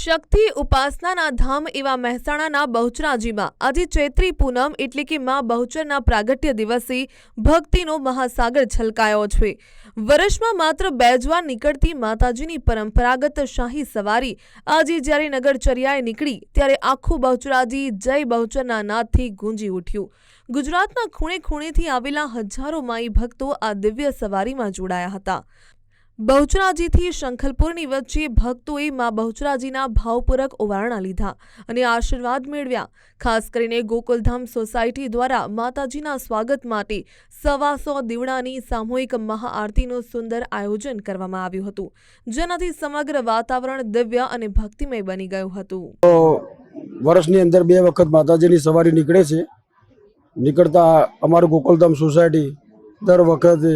શક્તિ ઉપાસનાના ધામ એવા મહેસાણાના બહુચરાજીમાં આજે ચૈત્રી પૂનમ એટલે કે માં બહુચરના પ્રાગટ્ય દિવસે ભક્તિનો મહાસાગર છલકાયો છે। વર્ષમાં માત્ર 2 જ વાર નીકળતી માતાજીની પરંપરાગત શાહી સવારી આજે જ્યારે નગરચર્યાએ નીકળી ત્યારે આખું બહુચરાજી જય બહુચરના નાદથી ગુંજી ઉઠ્યું। ગુજરાતના ખૂણે ખૂણેથી આવેલા હજારો માઈ ભક્તો આ દિવ્ય સવારીમાં જોડાયા હતા। બહુચરાજીથી શંખલપુરની વચ્ચે ભક્તોએ માં બહુચરાજીના ભાવપૂર્વક ઓવારણા લીધા અને આશીર્વાદ મેળવ્યા। ખાસ કરીને ગોકુલધામ સોસાયટી દ્વારા માતાજીના સ્વાગત માટે 125 દીવડાની સામૂહિક મહાઆરતીનું સુંદર આયોજન કરવામાં આવ્યું હતું, જેનાથી સમગ્ર વાતાવરણ દિવ્ય અને ભક્તિમય બની ગયું હતું। વર્ષની અંદર 2 વખત માતાજીની સવારી નીકળે છે। નીકળતા અમારું ગોકુલધામ સોસાયટી દર વખતે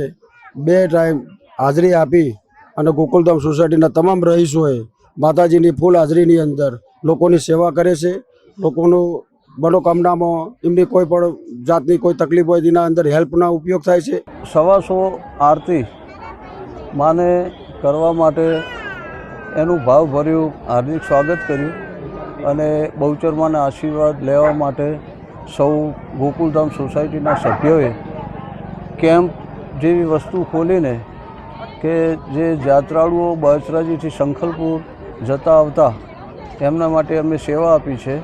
2 ટાઈમ હાજરી આપી અને ગોકુલધામ સોસાયટીના તમામ રહીશોએ માતાજીની ફૂલ હાજરીની અંદર લોકોની સેવા કરે છે। લોકોનું મનોકામનામાં એમની કોઈ પણ જાતની કોઈ તકલીફ હોય તેના અંદર હેલ્પના ઉપયોગ થાય છે। 125 આરતી માને કરવા માટે એનું ભાવભર્યું હાર્દિક સ્વાગત કર્યું અને બહુચરમાના આશીર્વાદ લેવા માટે સૌ ગોકુલધામ સોસાયટીના સભ્યોએ કેમ્પ જેવી વસ્તુ ખોલીને કે જે યાત્રાળુઓ બહુચરાજીથી શંખલપુર જતા આવતા એમના માટે અમે સેવા આપી છે।